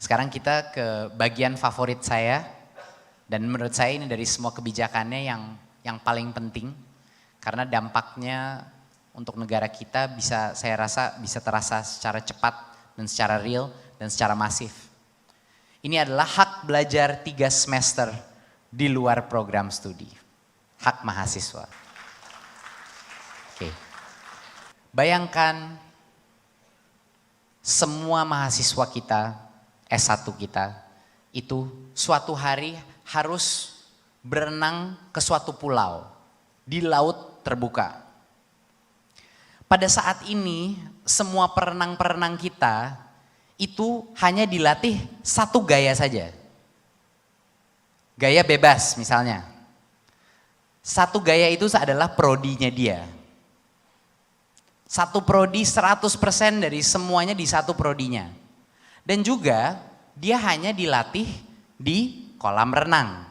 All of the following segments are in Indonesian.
Sekarang kita ke bagian favorit saya, dan menurut saya ini dari semua kebijakannya yang paling penting, karena dampaknya untuk negara kita saya rasa bisa terasa secara cepat dan secara real dan secara masif. Ini adalah hak belajar 3 semester di luar program studi, hak mahasiswa. Oke. Bayangkan semua mahasiswa kita, S1 kita, itu suatu hari harus berenang ke suatu pulau di laut terbuka. Pada saat ini semua perenang-perenang kita itu hanya dilatih satu gaya saja. Gaya bebas misalnya. Satu gaya itu adalah prodinya dia. Satu prodi 100% dari semuanya di satu prodinya. Dan juga dia hanya dilatih di kolam renang.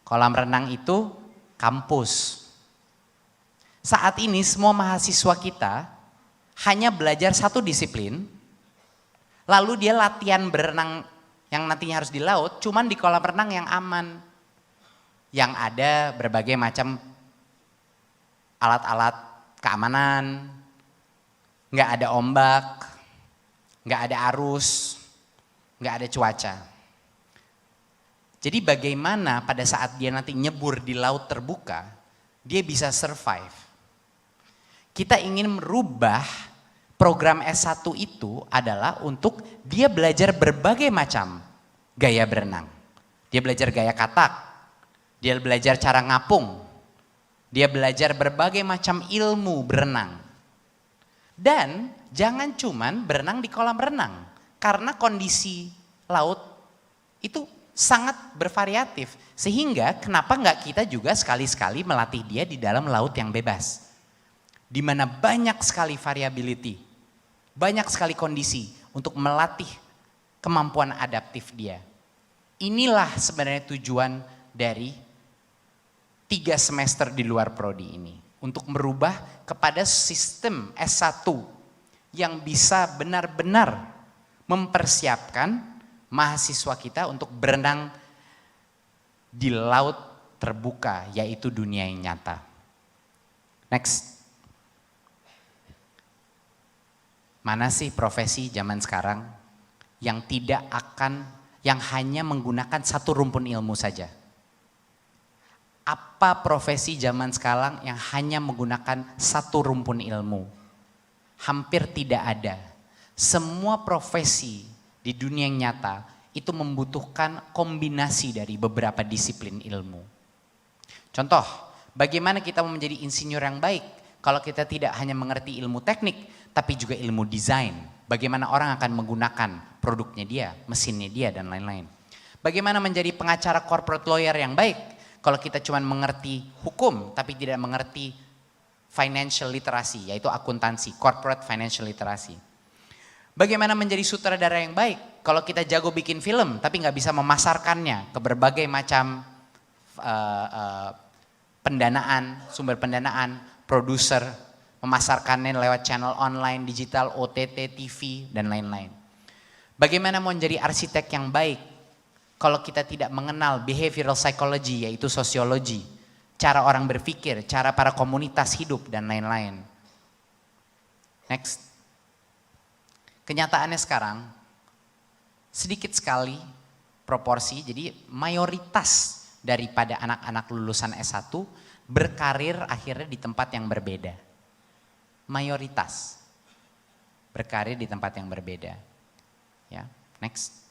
Kolam renang itu kampus. Saat ini semua mahasiswa kita hanya belajar satu disiplin, lalu dia latihan berenang yang nantinya harus di laut, cuman di kolam renang yang aman. Yang ada berbagai macam alat-alat keamanan, nggak ada ombak, nggak ada arus, nggak ada cuaca. Jadi bagaimana pada saat dia nanti nyebur di laut terbuka, dia bisa survive. Kita ingin merubah program S1 itu adalah untuk dia belajar berbagai macam gaya berenang. Dia belajar gaya katak, dia belajar cara ngapung, dia belajar berbagai macam ilmu berenang. Dan jangan cuman berenang di kolam renang, karena kondisi laut itu sangat bervariatif. Sehingga kenapa nggak kita juga sekali-sekali melatih dia di dalam laut yang bebas. Di mana banyak sekali variability, banyak sekali kondisi untuk melatih kemampuan adaptif dia. Inilah sebenarnya tujuan dari 3 semester di luar prodi ini. Untuk merubah kepada sistem S1 yang bisa benar-benar mempersiapkan mahasiswa kita untuk berenang di laut terbuka, yaitu dunia yang nyata. Next. Mana sih profesi zaman sekarang yang yang hanya menggunakan satu rumpun ilmu saja? Apa profesi zaman sekarang yang hanya menggunakan satu rumpun ilmu? Hampir tidak ada. Semua profesi di dunia yang nyata itu membutuhkan kombinasi dari beberapa disiplin ilmu. Contoh, bagaimana kita menjadi insinyur yang baik kalau kita tidak hanya mengerti ilmu teknik, tapi juga ilmu desain. Bagaimana orang akan menggunakan produknya dia, mesinnya dia, dan lain-lain. Bagaimana menjadi pengacara corporate lawyer yang baik kalau kita cuma mengerti hukum, tapi tidak mengerti financial literacy, yaitu akuntansi, corporate financial literacy. Bagaimana menjadi sutradara yang baik kalau kita jago bikin film, tapi nggak bisa memasarkannya ke berbagai macam pendanaan, sumber pendanaan, produser, memasarkannya lewat channel online, digital, OTT, TV, dan lain-lain. Bagaimana mau menjadi arsitek yang baik kalau kita tidak mengenal behavioral psychology, yaitu sosiologi, cara orang berpikir, cara para komunitas hidup, dan lain-lain. Next. Kenyataannya sekarang, sedikit sekali proporsi, jadi mayoritas daripada anak-anak lulusan S1 berkarir akhirnya di tempat yang berbeda. Mayoritas berkarir di tempat yang berbeda. Ya, next.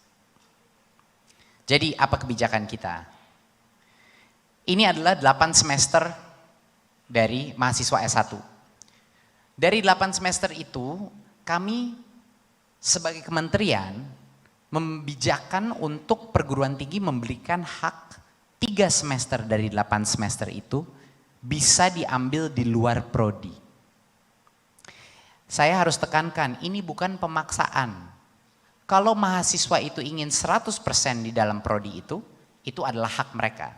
Jadi apa kebijakan kita? Ini adalah 8 semester dari mahasiswa S1. Dari 8 semester itu kami sebagai kementerian membijakkan untuk perguruan tinggi memberikan hak 3 semester dari 8 semester itu bisa diambil di luar prodi. Saya harus tekankan, ini bukan pemaksaan. Kalau mahasiswa itu ingin 100% di dalam prodi itu adalah hak mereka.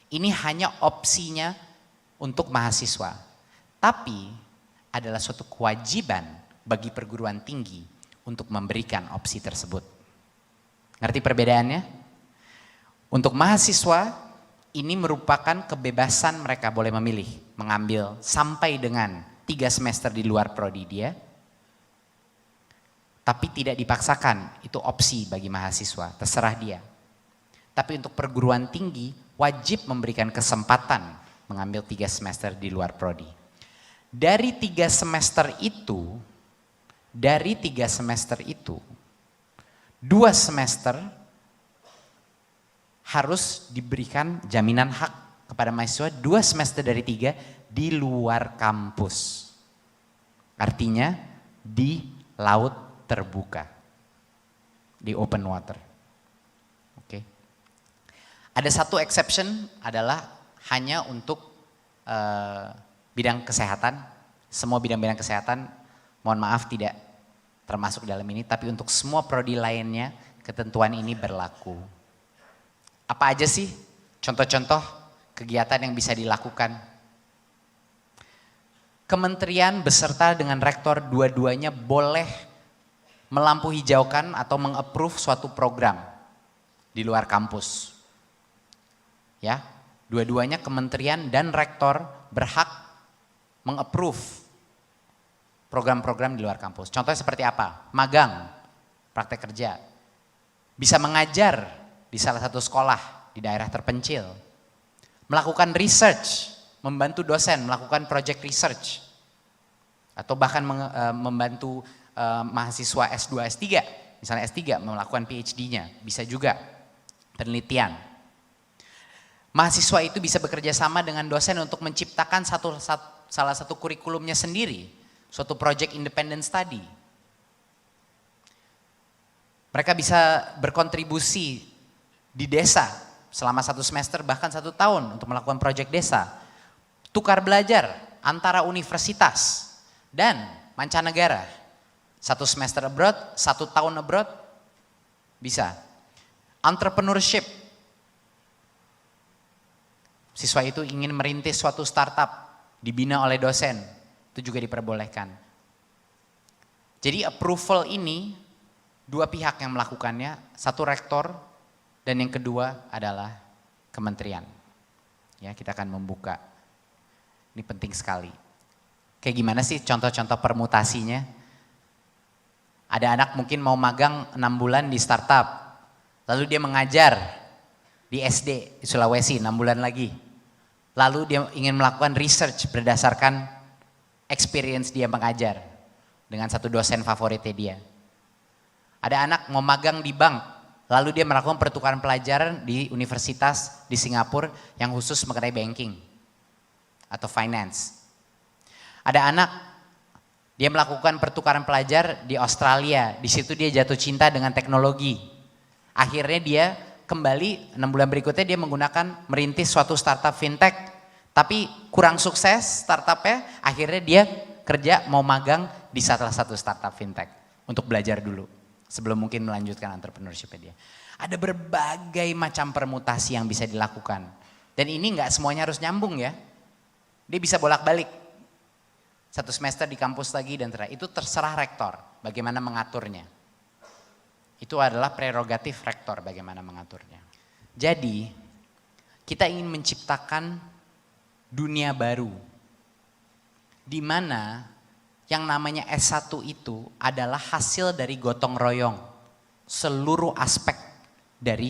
Ini hanya opsinya untuk mahasiswa. Tapi adalah suatu kewajiban bagi perguruan tinggi untuk memberikan opsi tersebut. Ngerti perbedaannya? Untuk mahasiswa, ini merupakan kebebasan mereka boleh memilih, mengambil sampai dengan 3 semester di luar prodi dia, tapi tidak dipaksakan, itu opsi bagi mahasiswa, terserah dia. Tapi untuk perguruan tinggi, wajib memberikan kesempatan mengambil 3 semester di luar prodi. Dari 3 semester itu, 2 semester harus diberikan jaminan hak kepada mahasiswa 2 semester dari 3 di luar kampus. Artinya di laut terbuka, di open water. Oke. Ada satu exception adalah hanya untuk bidang kesehatan. Semua bidang-bidang kesehatan, mohon maaf tidak termasuk dalam ini, tapi untuk semua prodi lainnya ketentuan ini berlaku. Apa aja sih contoh-contoh kegiatan yang bisa dilakukan? Kementerian beserta dengan rektor dua-duanya boleh melampu hijaukan atau meng-approve suatu program di luar kampus. Ya, dua-duanya kementerian dan rektor berhak meng-approve program-program di luar kampus. Contohnya seperti apa? Magang, praktek kerja. Bisa mengajar di salah satu sekolah di daerah terpencil. Melakukan research, membantu dosen melakukan project research. Atau bahkan membantu mahasiswa S2, S3, misalnya S3 melakukan PhD-nya, bisa juga penelitian. Mahasiswa itu bisa bekerja sama dengan dosen untuk menciptakan salah satu kurikulumnya sendiri, suatu project independent study. Mereka bisa berkontribusi di desa selama 1 semester bahkan 1 tahun untuk melakukan proyek desa. Tukar belajar antara universitas dan mancanegara. 1 semester abroad, 1 tahun abroad bisa. Entrepreneurship. Siswa itu ingin merintis suatu startup dibina oleh dosen, itu juga diperbolehkan. Jadi approval ini 2 pihak yang melakukannya, 1 rektor dan yang kedua adalah kementerian. Ya, kita akan membuka. Ini penting sekali. Kayak gimana sih contoh-contoh permutasinya? Ada anak mungkin mau magang 6 bulan di startup. Lalu dia mengajar di SD di Sulawesi 6 bulan lagi. Lalu dia ingin melakukan research berdasarkan experience dia mengajar dengan satu dosen favoritnya dia. Ada anak mau magang di bank. Lalu dia melakukan pertukaran pelajaran di universitas di Singapura yang khusus mengenai banking atau finance. Ada anak, dia melakukan pertukaran pelajar di Australia, di situ dia jatuh cinta dengan teknologi. Akhirnya dia kembali 6 bulan berikutnya dia menggunakan merintis suatu startup fintech, tapi kurang sukses startupnya, akhirnya dia kerja mau magang di salah satu startup fintech untuk belajar dulu. Sebelum mungkin melanjutkan entrepreneurship-nya dia. Ada berbagai macam permutasi yang bisa dilakukan. Dan ini nggak semuanya harus nyambung ya. Dia bisa bolak-balik. 1 semester di kampus lagi dan itu terserah rektor bagaimana mengaturnya. Itu adalah prerogatif rektor bagaimana mengaturnya. Jadi kita ingin menciptakan dunia baru. Di mana yang namanya S1 itu adalah hasil dari gotong royong seluruh aspek dari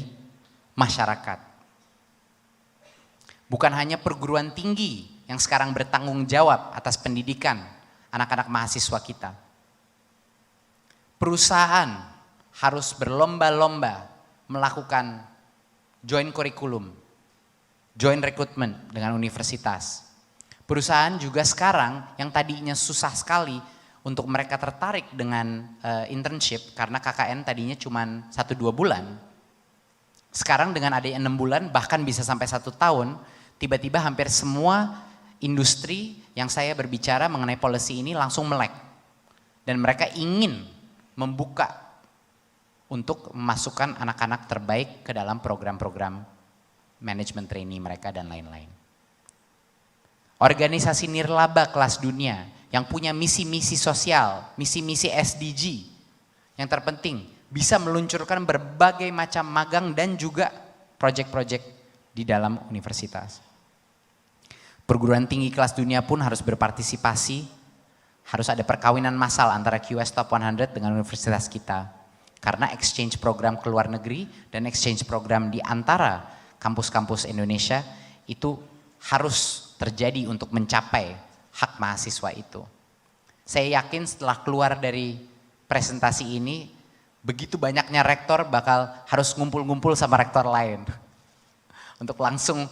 masyarakat. Bukan hanya perguruan tinggi yang sekarang bertanggung jawab atas pendidikan anak-anak mahasiswa kita. Perusahaan harus berlomba-lomba melakukan joint curriculum, joint recruitment dengan universitas. Perusahaan juga sekarang yang tadinya susah sekali untuk mereka tertarik dengan internship karena KKN tadinya cuma 1-2 bulan. Sekarang dengan adanya 6 bulan bahkan bisa sampai 1 tahun, tiba-tiba hampir semua industri yang saya berbicara mengenai policy ini langsung melek. Dan mereka ingin membuka untuk memasukkan anak-anak terbaik ke dalam program-program manajemen trainee mereka dan lain-lain. Organisasi nirlaba kelas dunia yang punya misi-misi sosial, misi-misi SDG. Yang terpenting bisa meluncurkan berbagai macam magang dan juga proyek-proyek di dalam universitas. Perguruan tinggi kelas dunia pun harus berpartisipasi, harus ada perkawinan massal antara QS Top 100 dengan universitas kita. Karena exchange program ke luar negeri dan exchange program di antara kampus-kampus Indonesia itu harus terjadi untuk mencapai hak mahasiswa itu. Saya yakin setelah keluar dari presentasi ini, begitu banyaknya rektor bakal harus ngumpul-ngumpul sama rektor lain. Untuk langsung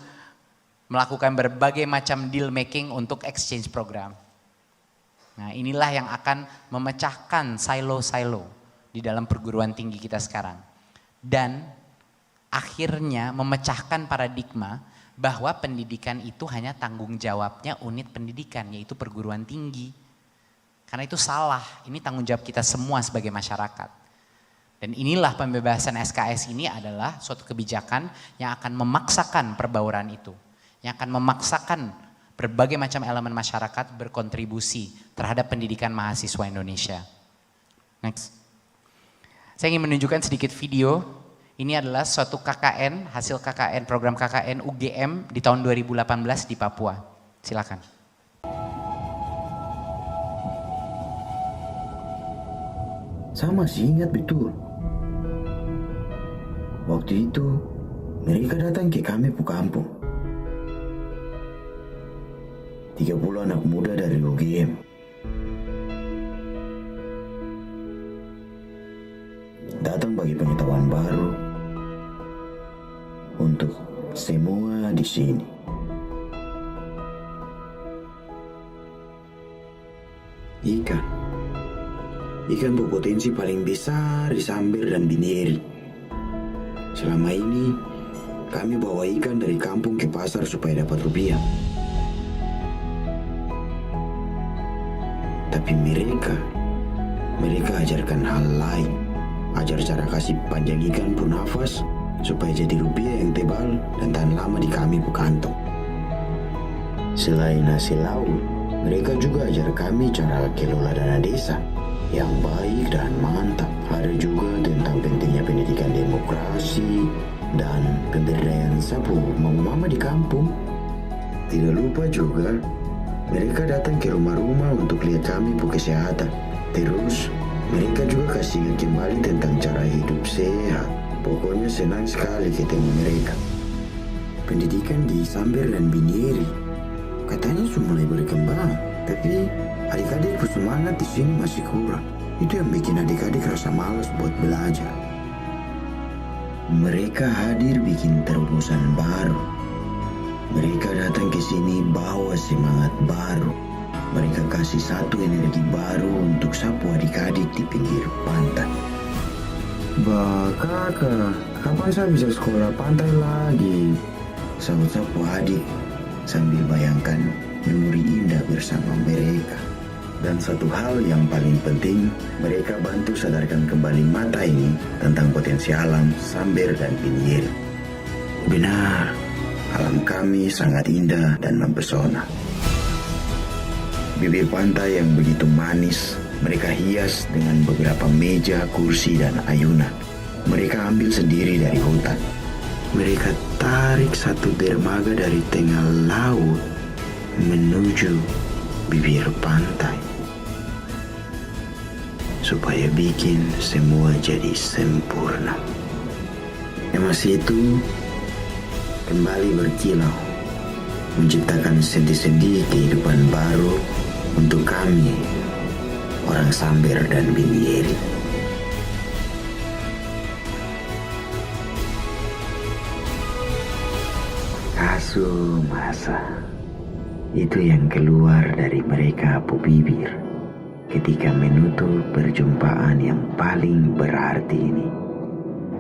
melakukan berbagai macam deal making untuk exchange program. Nah, inilah yang akan memecahkan silo-silo di dalam perguruan tinggi kita sekarang. Dan akhirnya memecahkan paradigma bahwa pendidikan itu hanya tanggung jawabnya unit pendidikan, yaitu perguruan tinggi. Karena itu salah, ini tanggung jawab kita semua sebagai masyarakat. Dan inilah pembebasan SKS ini adalah suatu kebijakan yang akan memaksakan perbauran itu. Yang akan memaksakan berbagai macam elemen masyarakat berkontribusi terhadap pendidikan mahasiswa Indonesia. Next. Saya ingin menunjukkan sedikit video. Ini adalah suatu KKN, hasil KKN, program KKN UGM di tahun 2018 di Papua. Silakan. Saya masih ingat betul. Waktu itu, mereka datang ke kami ke kampung. 30 anak muda dari UGM. Datang bagi pengetahuan baru untuk semua di sini. Ikan berpotensi paling besar di Samber dan Binieri. Selama ini, kami bawa ikan dari kampung ke pasar supaya dapat rupiah. Tapi mereka ajarkan hal lain. Ajar cara kasih panjang ikan pun nafas supaya jadi rupiah yang tebal dan tahan lama di kami bu kantong. Selain hasil laut, mereka juga ajar kami cara kelola dana desa yang baik dan mantap. Ada juga tentang pentingnya pendidikan demokrasi dan pemberdayaan sapu mama di kampung. Tidak lupa juga, mereka datang ke rumah-rumah untuk lihat kami bu kesehatan. Terus, mereka juga kasih ingat kembali tentang cara hidup sehat. Pokoknya senang sekali ketemu mereka. Pendidikan di Samber dan Binieri katanya sudah mulai berkembang, tapi adik-adik bersemangat di sini masih kurang. Itu yang bikin adik-adik rasa malas buat belajar. Mereka hadir bikin terobosan baru. Mereka datang ke sini bawa semangat baru. Mereka kasih satu energi baru untuk sapu adik-adik di pinggir pantai. Kakak, kapan saya bisa sekolah pantai lagi? Sahut sapu adik sambil bayangkan memori indah bersama mereka. Dan satu hal yang paling penting, mereka bantu sadarkan kembali mata ini tentang potensi alam Samber dan Binieri. Benar, alam kami sangat indah dan mempesona. Bibir pantai yang begitu manis, mereka hias dengan beberapa meja, kursi, dan ayunan. Mereka ambil sendiri dari hutan. Mereka tarik satu dermaga dari tengah laut menuju bibir pantai. Supaya bikin semua jadi sempurna. Emas itu kembali berkilau, menciptakan sendi-sendi kehidupan baru untuk kami, orang Samber dan Binieri. Kasumasa, itu yang keluar dari mereka pu bibir ketika menutup perjumpaan yang paling berarti ini.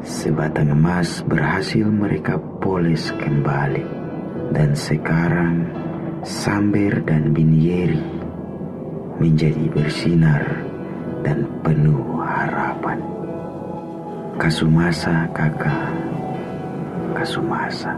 Sebatang emas berhasil mereka poles kembali, dan sekarang Samber dan Binieri menjadi bersinar dan penuh harapan. Kasumasa kakak, kasumasa.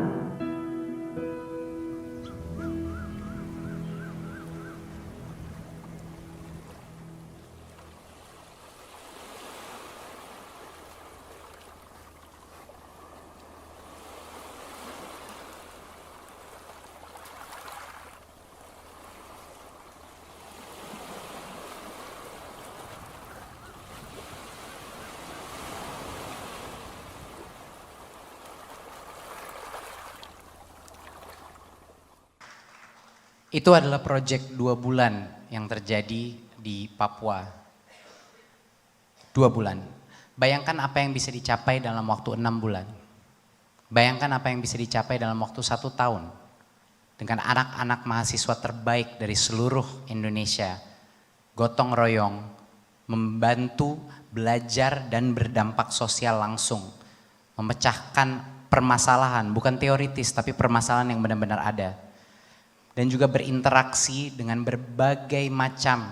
Itu adalah proyek 2 bulan yang terjadi di Papua. 2 bulan. Bayangkan apa yang bisa dicapai dalam waktu 6 bulan. Bayangkan apa yang bisa dicapai dalam waktu 1 tahun. Dengan anak-anak mahasiswa terbaik dari seluruh Indonesia. Gotong royong, membantu belajar dan berdampak sosial langsung. Memecahkan permasalahan, bukan teoritis tapi permasalahan yang benar-benar ada. Dan juga berinteraksi dengan berbagai macam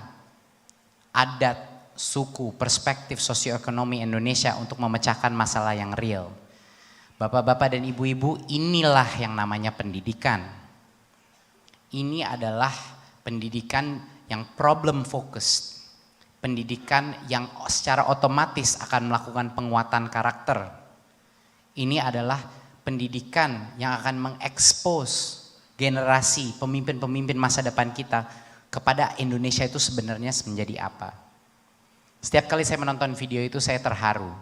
adat, suku, perspektif sosioekonomi Indonesia untuk memecahkan masalah yang real. Bapak-bapak dan ibu-ibu, inilah yang namanya pendidikan. Ini adalah pendidikan yang problem focused. Pendidikan yang secara otomatis akan melakukan penguatan karakter. Ini adalah pendidikan yang akan mengekspos generasi pemimpin-pemimpin masa depan kita kepada Indonesia itu sebenarnya menjadi apa. Setiap kali saya menonton video itu saya terharu.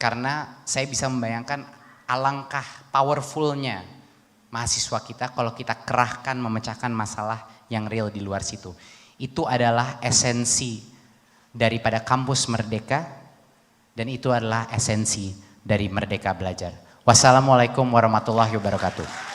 Karena saya bisa membayangkan alangkah powerfulnya mahasiswa kita kalau kita kerahkan memecahkan masalah yang real di luar situ. Itu adalah esensi daripada kampus Merdeka dan itu adalah esensi dari Merdeka Belajar. Wassalamualaikum warahmatullahi wabarakatuh.